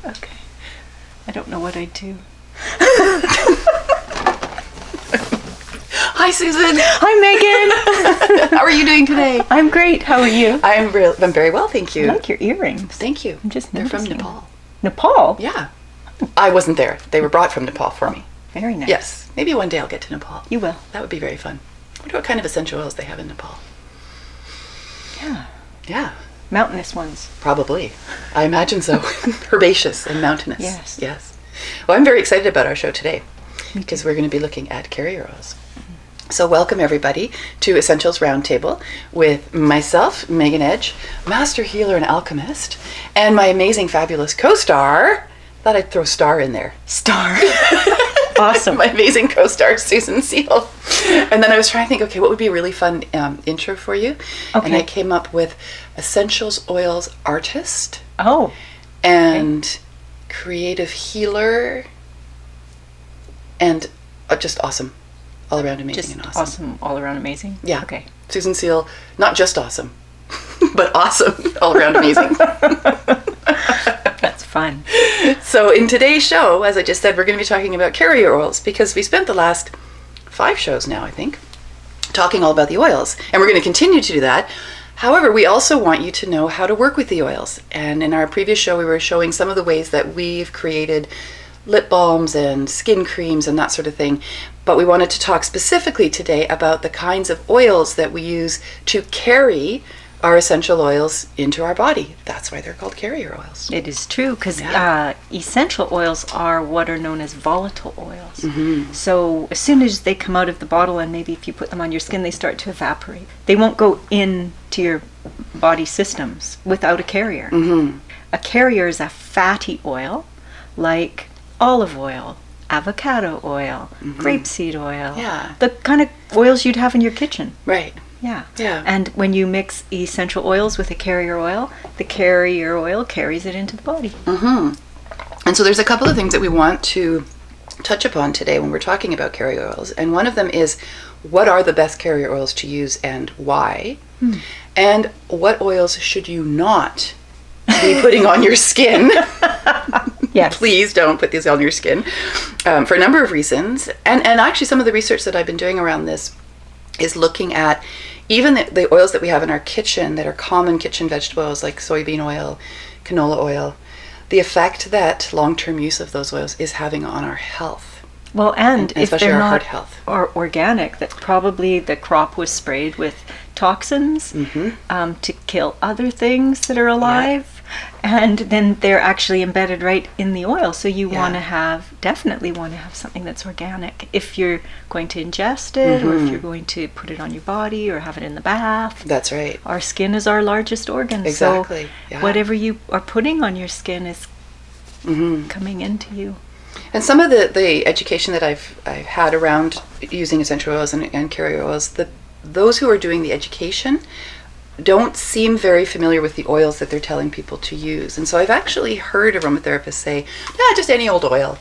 Okay. I don't know what I'd do. Hi, Susan. Hi, Megan. How are you doing today? I'm great. How are you? I'm very well, thank you. I like your earrings. Thank you. I'm just They're from noticing. Nepal. Nepal? Yeah. I wasn't there. They were brought from Nepal for me. Very nice. Yes. Maybe one day I'll get to Nepal. You will. That would be very fun. I wonder what kind of essential oils they have in Nepal. Yeah. Yeah. Mountainous ones. Probably. I imagine so. Herbaceous and mountainous. Yes. Yes. Well, I'm very excited about our show today because we're going to be looking at carrier oils. So welcome everybody to Essentials Roundtable with myself, Megan Edge, master healer and alchemist, and my amazing, fabulous co-star. Thought I'd throw star in there. Star. Awesome. My amazing co-star, Susan Seal. And then I was trying to think, okay, what would be a really fun intro for you? Okay. And I came up with Essentials Oils Artist Oh. and Creative Healer and just awesome. All around amazing Just and awesome. awesome. All around amazing? Yeah. Okay. Susan Seal, not just awesome, but awesome. All around amazing. That's fun. So in today's show, as I just said, we're going to be talking about carrier oils because we spent the last 5 shows now, I think, talking all about the oils. And we're going to continue to do that. However, we also want you to know how to work with the oils. And in our previous show, we were showing some of the ways that we've created lip balms and skin creams and that sort of thing. But we wanted to talk specifically today about the kinds of oils that we use to carry our essential oils into our body. That's why they're called carrier oils. It is true because Yeah. essential oils are what are known as volatile oils. Mm-hmm. So as soon as they come out of the bottle and maybe if you put them on your skin, they start to evaporate. They won't go into your body systems without a carrier. Mm-hmm. A carrier is a fatty oil like olive oil, avocado oil, grapeseed oil. Yeah. The kind of oils you'd have in your kitchen. Right. Yeah. Yeah. And when you mix essential oils with a carrier oil, the carrier oil carries it into the body. Mm-hmm. And so there's a couple of things that we want to touch upon today when we're talking about carrier oils. And one of them is, what are the best carrier oils to use and why? And what oils should you not be putting on your skin? Yes. Please don't put these on your skin for a number of reasons. And actually some of the research that I've been doing around this is looking at even the oils that we have in our kitchen that are common kitchen vegetable oils like soybean oil, canola oil, the effect that long-term use of those oils is having on our health. Well, and if especially they're our not heart health. or organic, that probably the crop was sprayed with toxins to kill other things that are alive. And then they're actually embedded right in the oil. So you definitely want to have something that's organic if you're going to ingest it or if you're going to put it on your body or have it in the bath. That's right. Our skin is our largest organ. Exactly. So whatever you are putting on your skin is coming into you. And some of the education that I've had around using essential oils and carrier oils, those who are doing the education don't seem very familiar with the oils that they're telling people to use. And so I've actually heard aromatherapists say, just any old oil.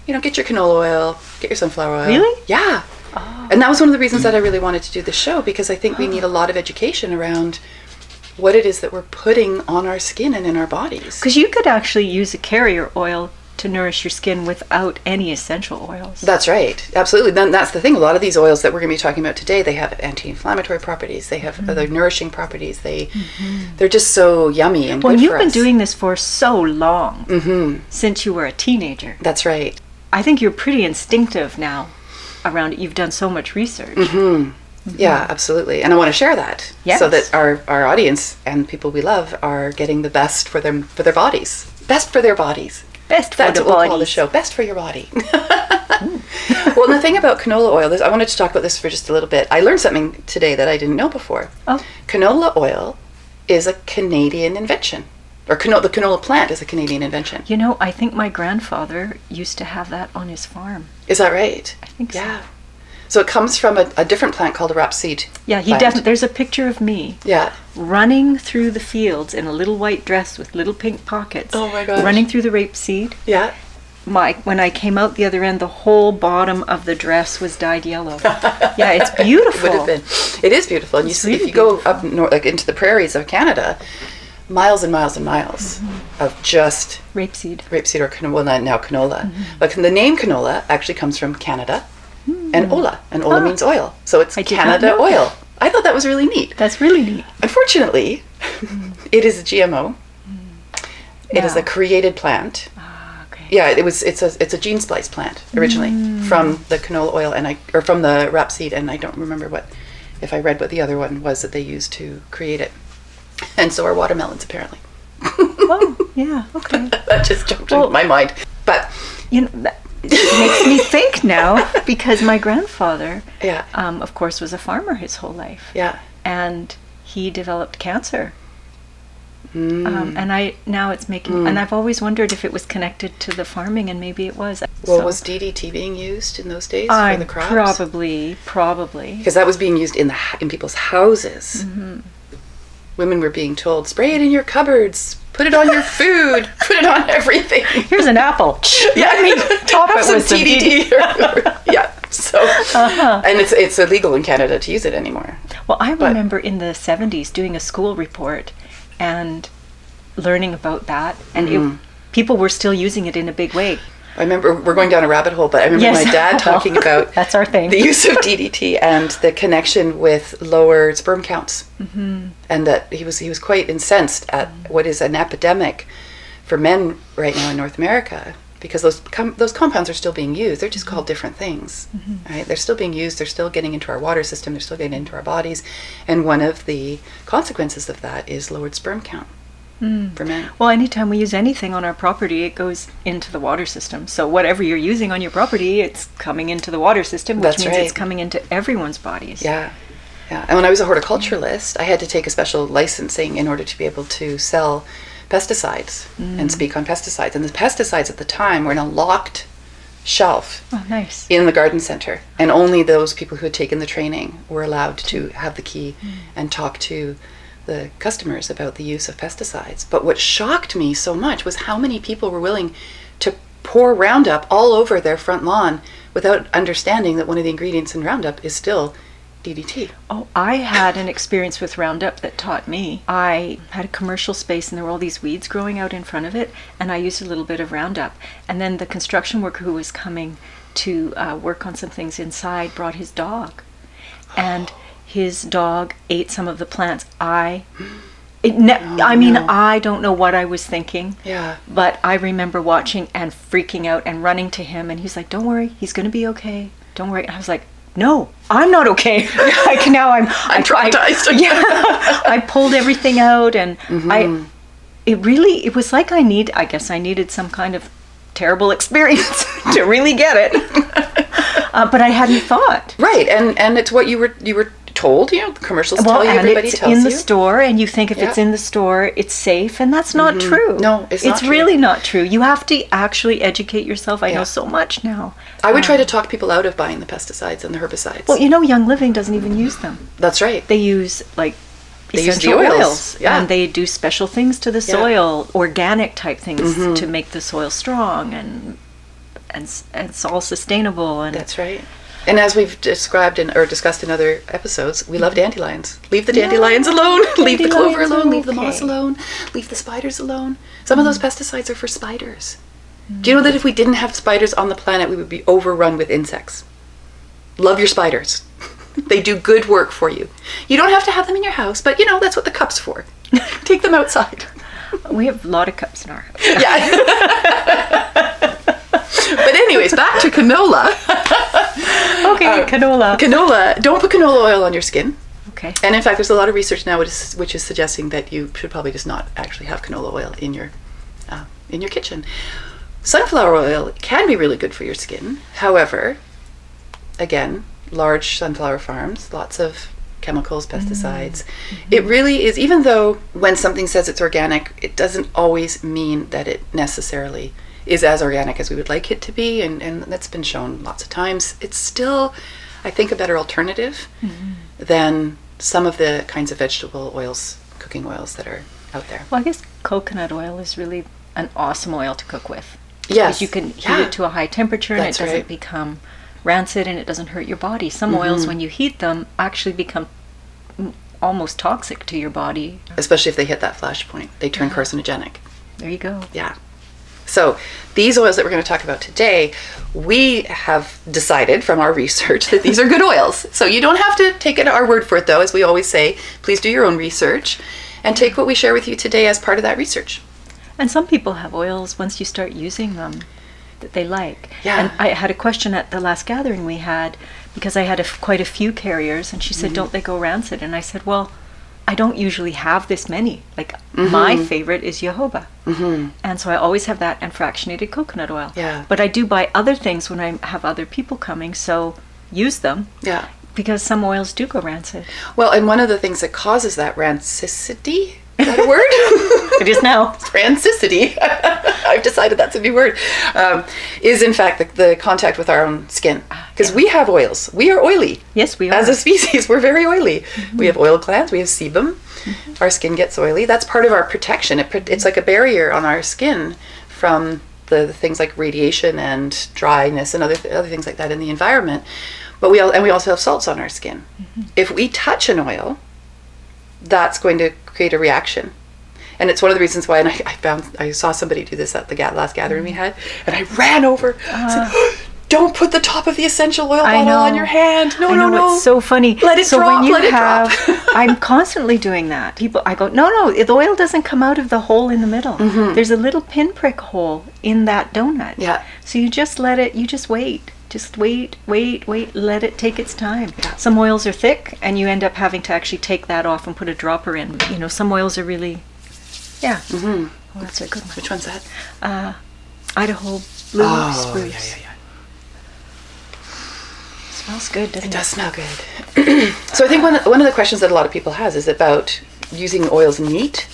Get your canola oil, get your sunflower oil. Really? Yeah. Oh. And that was one of the reasons that I really wanted to do the show, because I think we need a lot of education around what it is that we're putting on our skin and in our bodies. Because you could actually use a carrier oil to nourish your skin without any essential oils. That's right. Absolutely. Then that's the thing. A lot of these oils that we're going to be talking about today, they have anti-inflammatory properties. They have other nourishing properties. They're just so yummy and good for us. Well, you've been doing this for so long, since you were a teenager. That's right. I think you're pretty instinctive now around it. You've done so much research. Yeah, absolutely. And I want to share that so that our audience and people we love are getting the best for their bodies. Best for their bodies. Best for That's the what we'll body. call the show. Best for your body. Well, the thing about canola oil, I wanted to talk about this for just a little bit. I learned something today that I didn't know before. Oh. Canola oil is a Canadian invention. Or the canola plant is a Canadian invention. I think my grandfather used to have that on his farm. Is that right? I think so. Yeah. So it comes from a different plant called a rapeseed. Yeah, there's a picture of me running through the fields in a little white dress with little pink pockets. Oh my gosh. Running through the rapeseed. Yeah. When I came out the other end, the whole bottom of the dress was dyed yellow. Yeah, it's beautiful. Would have been. It is beautiful. And if you go up north, like into the prairies of Canada, miles and miles and miles of just Rapeseed. or canola, now canola. But the name canola actually comes from Canada and ola, and ola means oil. So it's I did not Canada know oil. I thought that was really neat. That's really neat. Unfortunately, it is a GMO. It is Yeah. a created plant. Ah, okay. Yeah, it's a gene splice plant originally from the canola oil or from the rapeseed, and I don't remember if I read what the other one was that they used to create it. And so are watermelons, apparently. Oh, yeah, okay. That just jumped into my mind. But You know, that makes me think now, because my grandfather, yeah, of course, was a farmer his whole life. yeah. And he developed cancer. And now it's making, and I've always wondered if it was connected to the farming, and maybe it was. Well, So was DDT being used in those days for the crops? probably. Because that was being used in people's houses. Women were being told, spray it in your cupboards, put it on your food, put it on everything. Here's an apple. Yeah, Let me top have it some with some TDT. Yeah, so and it's illegal in Canada to use it anymore. Well, I remember in the 70s doing a school report and learning about that, and people were still using it in a big way. I remember, we're going down a rabbit hole, but I remember Yes. my dad talking about That's our thing. the use of DDT and the connection with lower sperm counts, and that he was quite incensed at what is an epidemic for men right now in North America, because those compounds are still being used. They're just called different things, right? They're still being used. They're still getting into our water system. They're still getting into our bodies, and one of the consequences of that is lowered sperm count for men. Well, anytime we use anything on our property, it goes into the water system. So whatever you're using on your property, it's coming into the water system, which That's means it's right. coming into everyone's bodies. Yeah. Yeah. And when I was a horticulturalist, I had to take a special licensing in order to be able to sell pesticides and speak on pesticides. And the pesticides at the time were in a locked shelf Oh, nice. in the garden center. And only those people who had taken the training were allowed to have the key and talk to the customers about the use of pesticides. But what shocked me so much was how many people were willing to pour Roundup all over their front lawn without understanding that one of the ingredients in Roundup is still DDT. Oh, I had an experience with Roundup that taught me. I had a commercial space and there were all these weeds growing out in front of it, and I used a little bit of Roundup. And then the construction worker who was coming to work on some things inside brought his dog. And his dog ate some of the plants. I don't know what I was thinking. Yeah. But I remember watching and freaking out and running to him, and he's like, "Don't worry, he's going to be okay. Don't worry." And I was like, "No, I'm not okay." Like now I'm traumatized. I pulled everything out, and it was like I guess I needed some kind of terrible experience to really get it. But I hadn't thought. Right, and it's what you were told. The commercials tell you, and everybody it's tells in you. the store, and you think if it's Yeah. in the store, it's safe, and that's not true. No, it's not true. really not true. You have to actually educate yourself. I Yeah. know so much now. I would try to talk people out of buying the pesticides and the herbicides. Well, Young Living doesn't even use them. That's right. They use like They use essential the oils, oils, yeah. and they do special things to the Yeah. soil, organic type things to make the soil strong, and it's all sustainable. And That's right. And as we've described or discussed in other episodes, we love dandelions. Leave the dandelions alone. Leave the clover Dandelions are alone. Leave the moss okay. alone. Leave the spiders alone. Some of those pesticides are for spiders. Do you know that if we didn't have spiders on the planet, we would be overrun with insects? Love your spiders. They do good work for you. You don't have to have them in your house, but that's what the cup's for. Take them outside. we have a lot of cups in our house. Yeah. But anyways, back to canola. Okay, canola. Canola, don't put canola oil on your skin. Okay. And in fact, there's a lot of research now which is suggesting that you should probably just not actually have canola oil in your kitchen. Sunflower oil can be really good for your skin. However, again, large sunflower farms, lots of chemicals, pesticides. It really is, even though when something says it's organic, it doesn't always mean that it necessarily is as organic as we would like it to be, and that's been shown lots of times. It's still, I think, a better alternative than some of the kinds of vegetable oils, cooking oils that are out there. Well, I guess coconut oil is really an awesome oil to cook with. Yes. Because you can heat Yeah. it to a high temperature, and That's it doesn't right. become rancid, and it doesn't hurt your body. Some oils, when you heat them, actually become almost toxic to your body. Especially if they hit that flash point. They turn carcinogenic. There you go. Yeah. So these oils that we're going to talk about today, we have decided from our research that these are good oils. So you don't have to take it our word for it, though. As we always say, please do your own research and take what we share with you today as part of that research. And some people have oils, once you start using them, that they like. Yeah. And I had a question at the last gathering we had, because I had quite a few carriers, and she said, don't they go rancid? And I said, well, I don't usually have this many. Like, my favorite is jojoba. And so I always have that and fractionated coconut oil. Yeah. But I do buy other things when I have other people coming, so use them. Yeah. Because some oils do go rancid. Well, and one of the things that causes that rancidity, is that a word? It is now. Rancidity. I've decided that's a new word. Is in fact the contact with our own skin. Because we have oils. We are oily. Yes, we are. As a species, we're very oily. We have oil glands. We have sebum. Our skin gets oily. That's part of our protection. It's like a barrier on our skin from the things like radiation and dryness and other things like that in the environment. But we also have salts on our skin. If we touch an oil, that's going to create a reaction. And it's one of the reasons why, and I saw somebody do this at the last gathering we had, and I ran over and said, don't put the top of the essential oil bottle on your hand. No. It's so funny. Let it drop, when you let it drop. I'm constantly doing that. I go, no, the oil doesn't come out of the hole in the middle. There's a little pinprick hole in that donut. Yeah. So you just wait. Just wait, let it take its time. Yeah. Some oils are thick, and you end up having to actually take that off and put a dropper in. You know, some oils are really, Oh, that's a good one. Which one's that? Idaho Blue Spruce. Yeah. Smells good, doesn't it? It does smell good. So I think one of the questions that a lot of people has is about using oils neat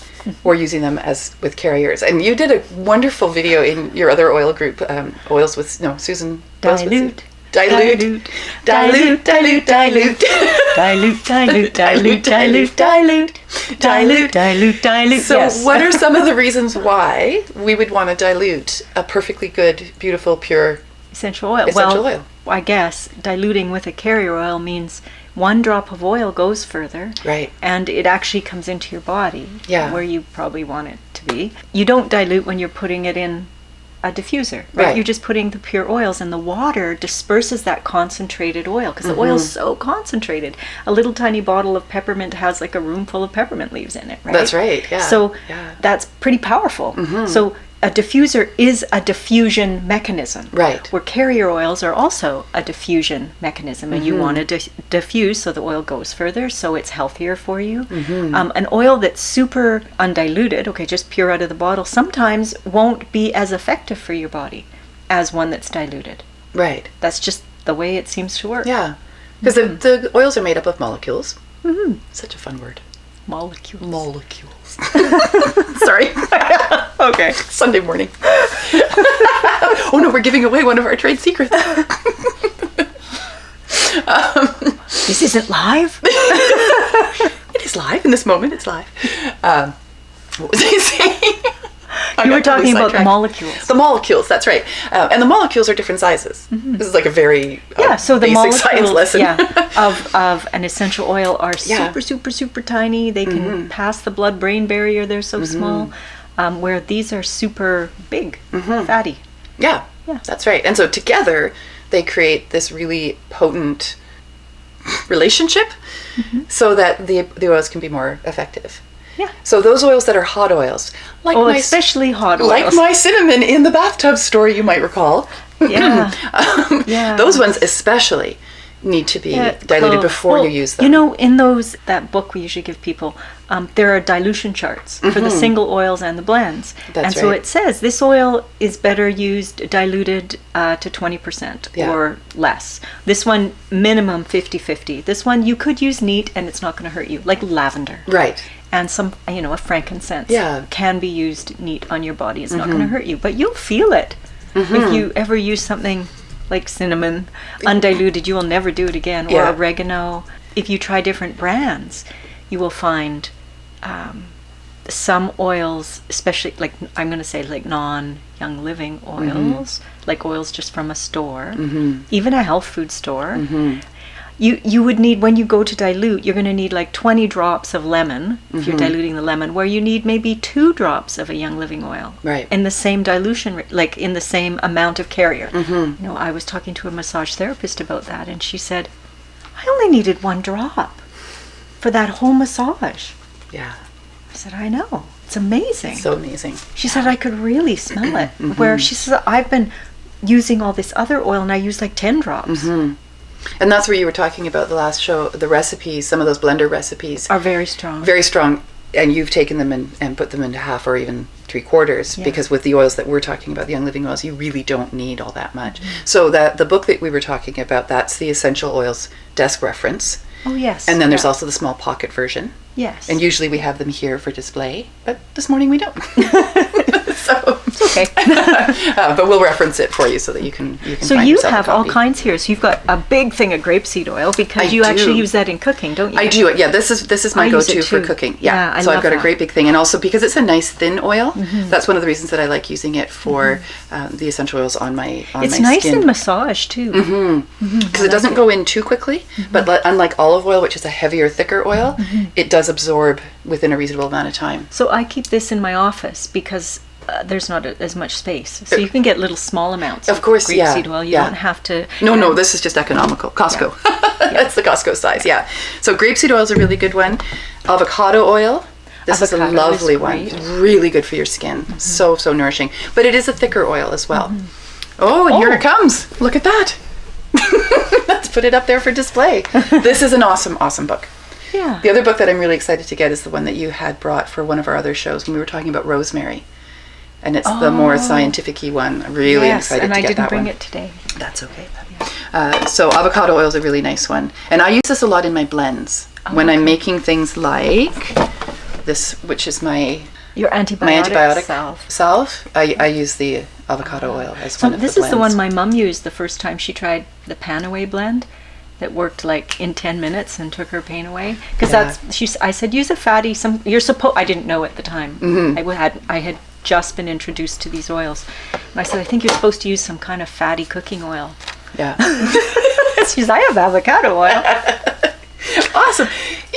or using them as with carriers. And you did a wonderful video in your other oil group, Oils with Susan. Dilute. Dilute. So what are some of the reasons why we would want to dilute a perfectly good, beautiful, pure essential oil? oil? I guess diluting with a carrier oil means one drop of oil goes further. Right. And it actually comes into your body where you probably want it to be. You don't dilute when you're putting it in a diffuser, right? You're just putting the pure oils, and the water disperses that concentrated oil, because the oil is so concentrated. A little tiny bottle of peppermint has like a room full of peppermint leaves in it, right? That's right, yeah. So that's pretty powerful. So a diffuser is a diffusion mechanism. Right. Where carrier oils are also a diffusion mechanism, and you want to diffuse so the oil goes further, so it's healthier for you. An oil that's super undiluted, just pure out of the bottle, sometimes won't be as effective for your body as one that's diluted. Right. That's just the way it seems to work. Yeah. Because the oils are made up of molecules. Such a fun word. Molecules. Sorry. Okay. Sunday morning. Oh no, we're giving away one of our trade secrets. This isn't live? It is live in this moment. It's live. What was I saying? You were talking about the molecules. The molecules, that's right. And the molecules are different sizes. This is like a very so the basic science lesson. of an essential oil are super tiny. They can pass the blood-brain barrier. They're so small. Where these are super big, fatty. Yeah, that's right. And so together they create this really potent relationship so that the oils can be more effective. Yeah. So those oils that are hot oils, especially hot oils, like my cinnamon in the bathtub story, you might recall. Those ones especially need to be diluted before you use them. You know, in that book we usually give people, there are dilution charts for the single oils and the blends. So it says this oil is better used diluted to 20% or less. This one minimum 50-50. This one you could use neat and it's not going to hurt you, like lavender. Right. And some, a frankincense can be used neat on your body. It's not going to hurt you, but you'll feel it. If you ever use something like cinnamon, undiluted, you will never do it again, or oregano. If you try different brands, you will find some oils, especially like, I'm going to say like non-Young Living oils, like oils just from a store, even a health food store. you would need, when you go to dilute, you're going to need like 20 drops of lemon if you're diluting the lemon, where you need maybe 2 drops of a Young Living oil. Right. In the same dilution, like in the same amount of carrier. You know, I was talking to a massage therapist about that, and she said, I only needed 1 drop for that whole massage. Yeah. I said, I know. It's amazing. So amazing. She said, I could really smell it. Where she said, I've been using all this other oil and I use like 10 drops. And that's where you were talking about the last show, the recipes, some of those blender recipes. Are very strong. Very strong. And you've taken them and put them into half or even 3/4, because with the oils that we're talking about, the Young Living oils, you really don't need all that much. So that the book that we were talking about, that's the Essential Oils desk reference. Oh, yes. And then there's also the small pocket version. Yes. And usually we have them here for display, but this morning we don't. So it's okay. But we'll reference it for you so that you can So find you yourself a have all copy. kinds here. So you've got a big thing of grapeseed oil because I you do. actually use that in cooking, don't you? I do it. Yeah, this is my I use it go-to for too. cooking. Yeah, I so I've love got a that. great big thing, and also because it's a nice thin oil, that's one of the reasons that I like using it for the essential oils on my It's my nice skin. in massage too. Because it doesn't go in too quickly, but unlike olive oil, which is a heavier, thicker oil, it does absorb within a reasonable amount of time. So I keep this in my office because there's not as much space. So you can get little small amounts Of course, yeah, grapeseed oil. You yeah. don't have to... No, this is just economical. Costco. That's the Costco size, yeah. So grapeseed oil is a really good one. Avocado oil. This is a Avocado lovely is one. great. Really good for your skin. So nourishing. But it is a thicker oil as well. Oh, and here it comes. Look at that. Let's put it up there for display. This is an awesome, awesome book. Yeah. The other book that I'm really excited to get is the one that you had brought for one of our other shows when we were talking about rosemary. And it's the more scientific-y one. I'm really excited and to I get didn't that bring one. it today. That's okay. So avocado oil is a really nice one. And I use this a lot in my blends. When I'm making things like this, which is my Your antibiotic salve, I use the avocado oil as So one of the this is the blends. one my mum used the first time she tried the Panaway blend that worked like in 10 minutes and took her pain away. Because I said, use a fatty, I didn't know at the time. I had just been introduced to these oils. And I said, I think you're supposed to use some kind of fatty cooking oil. Yeah. She says, I have avocado oil. Awesome.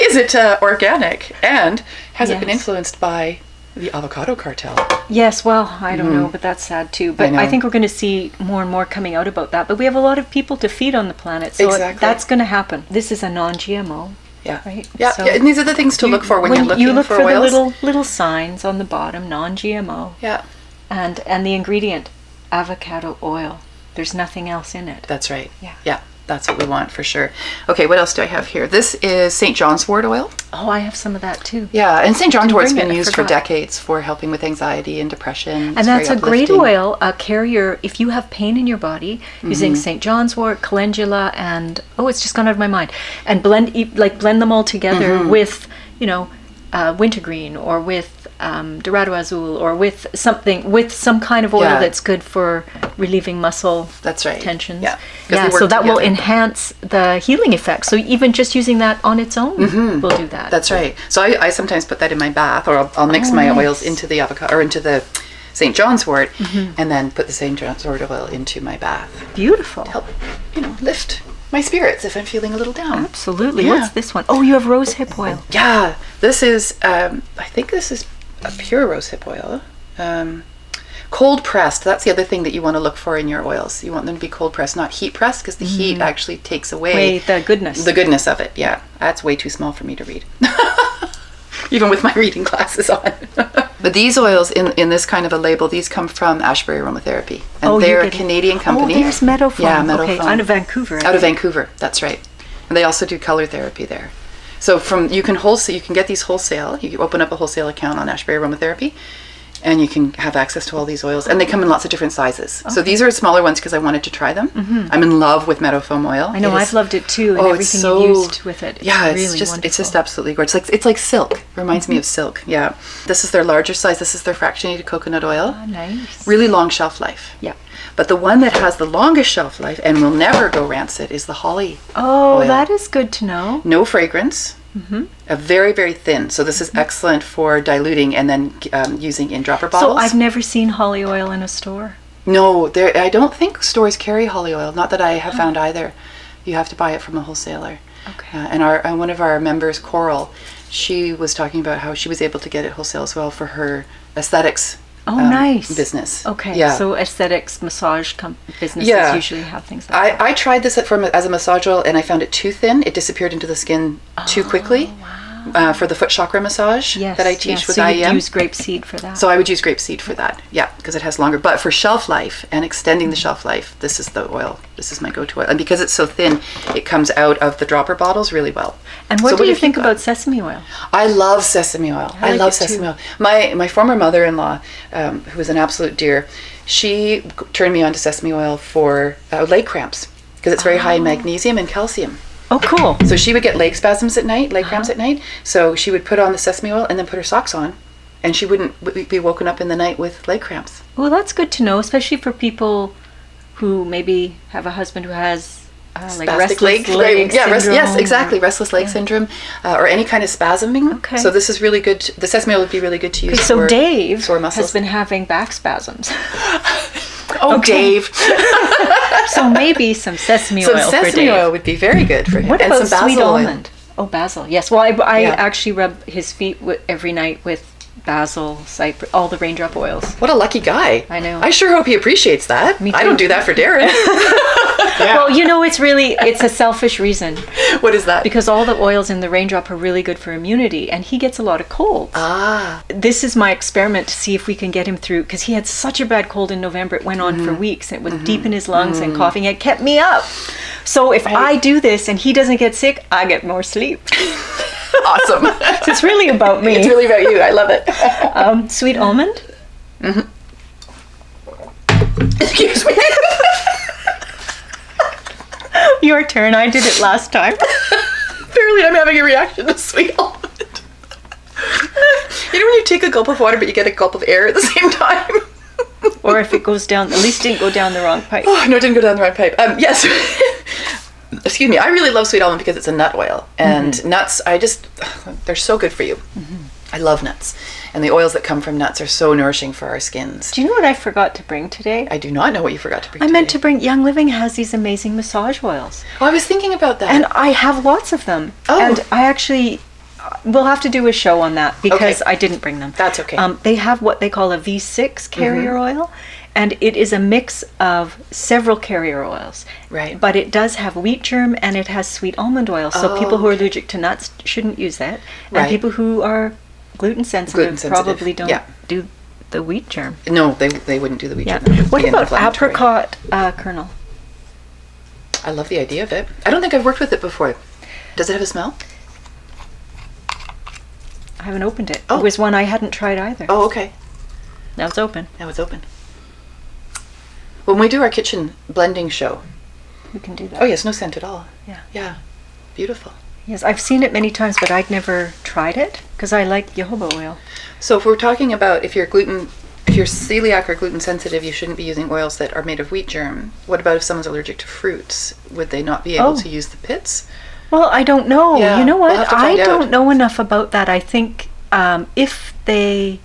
Is it organic? And has it been Yes. influenced by the avocado cartel? Yes, well, I don't know, but that's sad too. But know. I think we're going to see more and more coming out about that. But we have a lot of people to feed on the planet, so Exactly. that's going to happen. This is a non-GMO. Yeah. Right? Yeah. So And these are the things to look for when you're looking you look for for oils. the little signs on the bottom, non-GMO, Yeah. and the ingredient, avocado oil. There's nothing else in it. That's right. Yeah. Yeah. That's what we want for sure. Okay, what else do I have here? This is St. John's wort oil. Oh, I have some of that too. Yeah, and St. John's wort's bring been it, I used for forgot. decades for helping with anxiety and depression. And It's that's very a great uplifting. oil, a carrier, if you have pain in your body, using St. John's wort, calendula, and, it's just gone out of my mind, and blend them all together with, wintergreen, or with Dorado Azul, or with some kind of oil Yeah. that's good for relieving muscle That's right. tensions. Yeah. 'Cause they work So that will together. enhance the healing effect. So even just using that on its own will do that. That's right. So I sometimes put that in my bath, or I'll mix my nice. oils into the avocado or into the St. John's wort, and then put the St. John's wort oil into my bath. Beautiful. Help, lift my spirits if I'm feeling a little down. Absolutely. Yeah. What's this one? Oh, you have rose hip oil. Yeah, this is, I think this is a pure rosehip oil. Cold pressed, that's the other thing that you want to look for in your oils. You want them to be cold pressed, not heat pressed, because the heat actually takes away Wait, the goodness. the goodness of it. Yeah, that's way too small for me to read. Even with my reading glasses on. But these oils in this kind of a label, these come from Ashbury Aromatherapy. And they're a Canadian company. Oh, there's Meadow Foam. Yeah, Meadow okay, Foam. out of Vancouver. Out of Vancouver, that's right. And they also do color therapy there. So you can get these wholesale. You can open up a wholesale account on Ashbury Aromatherapy, and you can have access to all these oils. And they come in lots of different sizes. So these are smaller ones because I wanted to try them. I'm in love with Meadow Foam oil. I know, It is- I've loved it too, and it's everything so- you've used with it. Yeah, really it's just wonderful. absolutely gorgeous. It's like silk. Reminds me of silk. Yeah. This is their larger size. This is their fractionated coconut oil. Oh, nice. Really long shelf life. Yeah. But the one that has the longest shelf life and will never go rancid is the holly. Oh, oil. that is good to know. No fragrance. A very, very thin. So this is excellent for diluting and then using in dropper bottles. So I've never seen holly oil in a store. No, I don't think stores carry holly oil. Not that I have found either. You have to buy it from a wholesaler. Okay. And one of our members, Coral, she was talking about how she was able to get it wholesale as well for her aesthetics nice business. Okay. Yeah. So aesthetics massage businesses Yeah. usually have things like that. I tried this as a massage oil, and I found it too thin. It disappeared into the skin too quickly. For the foot chakra massage that I teach with so IEM. you use grapeseed for that. So I would use grapeseed for that, yeah, because it has longer. But for shelf life and extending the shelf life, this is the oil. This is my go-to oil. And because it's so thin, it comes out of the dropper bottles really well. And what So do you have think got? about sesame oil? I love sesame oil. I like love it too. sesame oil. My former mother-in-law, who was an absolute dear, she turned me on to sesame oil for leg cramps because it's very high in magnesium and calcium. Oh, cool. So she would get leg spasms at night, leg cramps at night. So she would put on the sesame oil and then put her socks on, and she wouldn't be woken up in the night with leg cramps. Well, that's good to know, especially for people who maybe have a husband who has like Spastic restless leg syndrome. yes, exactly, restless leg syndrome, or any kind of spasming. Okay. So this is really good. The sesame oil would be really good to use. So for Dave sore muscles. has been having back spasms. Oh, Okay. Dave. So maybe some sesame Some oil for sesame Dave. oil would be very good for him. What and about some sweet basil oil. almond? Oh, basil. Yes. Well, I Yeah. actually rub his feet every night with basil, cypress, all the raindrop oils. What a lucky guy. I know. I sure hope he appreciates that. Me I too. don't do that for Darren. Well, it's a selfish reason What is that? because all the oils in the raindrop are really good for immunity, and he gets a lot of colds. This is my experiment to see if we can get him through, because he had such a bad cold in November. It went on for weeks. It was deep in his lungs and coughing. It kept me up. So if I do this and he doesn't get sick, I get more sleep. Awesome. So it's really about me. It's really about you. I love it. Sweet almond? Excuse me. Your turn. I did it last time. Apparently I'm having a reaction to sweet almond. You know when you take a gulp of water but you get a gulp of air at the same time? Or if it goes down, at least it didn't go down the wrong pipe. Oh, no, it didn't go down the right pipe. Yes. Excuse me. I really love sweet almond because it's a nut oil. And nuts, they're so good for you. I love nuts. And the oils that come from nuts are so nourishing for our skins. Do you know what I forgot to bring today? I do not know what you forgot to bring I today. meant to bring, Young Living has these amazing massage oils. Oh, I was thinking about that. And I have lots of them. Oh. And I actually, we'll have to do a show on that because Okay. I didn't bring them. That's okay. They have what they call a V6 carrier oil. And it is a mix of several carrier oils. Right. But it does have wheat germ and it has sweet almond oil. So people who are allergic to nuts shouldn't use that. And Right. people who are gluten sensitive probably don't yeah. do the wheat germ. No, they wouldn't do the wheat Yeah. germ. It'd What be about inflammatory. apricot kernel? I love the idea of it. I don't think I've worked with it before. Does it have a smell? I haven't opened it. Oh. It was one I hadn't tried either. Oh, okay. Now it's open. Now it's open. When we do our kitchen blending show. We can do that. Oh, yes, no scent at all. Yeah. Yeah. Beautiful. Yes, I've seen it many times, but I'd never tried it because I like jojoba oil. So if we're talking about if you're celiac or gluten sensitive, you shouldn't be using oils that are made of wheat germ. What about if someone's allergic to fruits? Would they not be able Oh. to use the pits? Well, I don't know. Yeah, You know we'll what? have to I find out. don't know enough about that. I think if they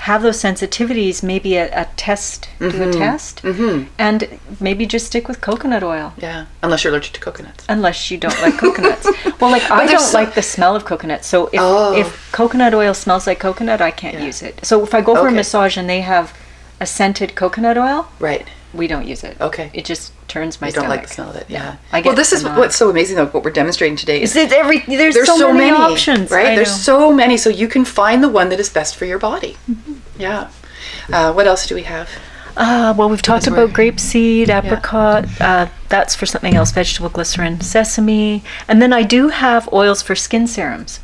have those sensitivities, maybe a test, do a test, and maybe just stick with coconut oil. Yeah, unless you're allergic to coconuts. Unless you don't like coconuts. Well, like I there's don't so- like the smell of coconut. So Oh. if coconut oil smells like coconut, I can't Yeah. use it. So if I go for a Okay. massage and they have a scented coconut oil, Right. we don't use it. Okay. It just turns my You don't stomach. like the smell of it, yeah. I Well, get this is some, what's so amazing though. What we're demonstrating today is there's so many options, right? I There's know. so many, so you can find the one that is best for your body. Yeah. What else do we have? Well, we've talked Because about grapeseed, apricot. That's for something else. Vegetable glycerin, sesame, and then I do have oils for skin serums,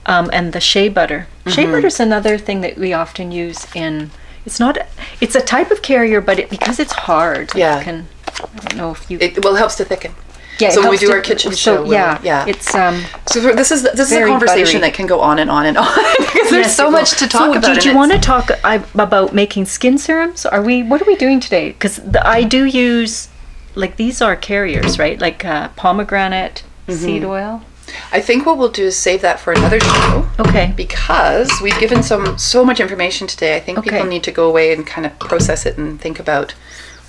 and the shea butter. Shea butter is another thing that we often use in. It's a type of carrier, but because it's hard. Yeah. I don't know if you. It helps to thicken. Yeah, it So when we helps do to- our kitchen so, show, yeah, it's So this is a very conversation buttery. that can go on and on and on because there's Yes, so it much will. to talk so about. did and you it's- want to talk about making skin serums? What are we doing today? Because I do use, like, these are carriers, right? Like pomegranate seed oil. I think what we'll do is save that for another show. Okay. Because we've given so much information today. I think people Okay. need to go away and kind of process it and think about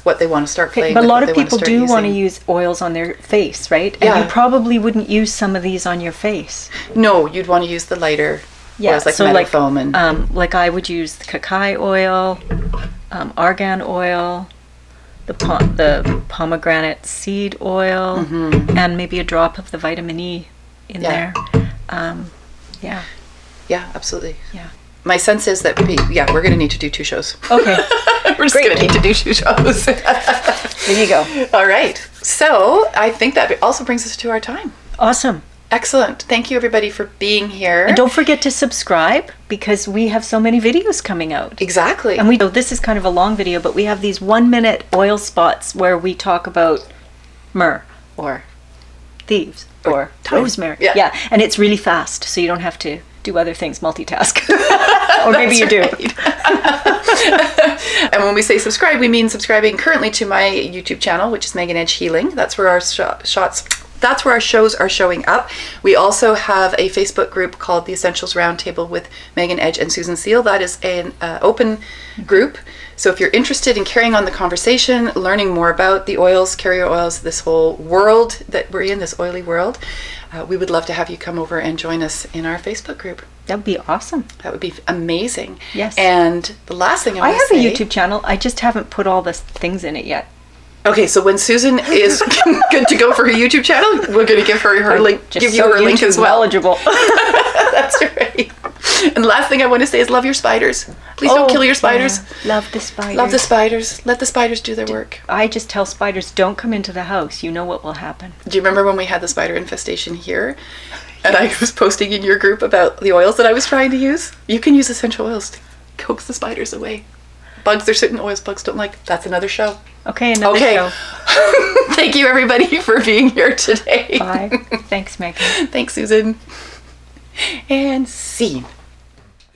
what they want to start playing But a with, lot what of they wanna people start do want to using. use oils on their face, right? Yeah. And you probably wouldn't use some of these on your face. No, you'd want to use the lighter oils like meadow foam and like I would use the cacao oil, argan oil, the pomegranate seed oil, and maybe a drop of the vitamin E in Yeah. there. yeah, absolutely. Yeah. My sense is that we're going to need to do 2 shows. Okay. We're just going to need to do 2 shows. There you go. All right. So I think that also brings us to our time. Awesome. Excellent. Thank you, everybody, for being here. And don't forget to subscribe because we have so many videos coming out. Exactly. And this is kind of a long video, but we have these 1-minute oil spots where we talk about myrrh or thieves or thyme. rosemary. Yeah. And it's really fast, so you don't have to do other things, multitask. Or maybe you do. And when we say subscribe, we mean subscribing currently to my YouTube channel, which is Megan Edge Healing. That's where our That's where our shows are showing up. We also have a Facebook group called The Essentials Roundtable with Megan Edge and Susan Seal. That is an open group. So if you're interested in carrying on the conversation, learning more about the oils, carrier oils, this whole world that we're in, this oily world, we would love to have you come over and join us in our Facebook group. That would be awesome. That would be amazing. Yes. And the last thing I I want have to say... a YouTube channel. I just haven't put all the things in it yet. Okay, so when Susan is good to go for her YouTube channel, we're going to give her link. Just Give you so her link YouTube as well. knowledgeable. That's right. And the last thing I want to say is love your spiders. Please don't kill your spiders. Yeah. Love the spiders. Love the spiders. Let the spiders do their work. I just tell spiders, don't come into the house. You know what will happen. Do you remember when we had the spider infestation here? And I was posting in your group about the oils that I was trying to use? You can use essential oils to coax the spiders away. Bugs, there's certain oils bugs don't like. That's another show. Okay, another show. Thank you, everybody, for being here today. Bye. Thanks, Megan. Thanks, Susan. And scene.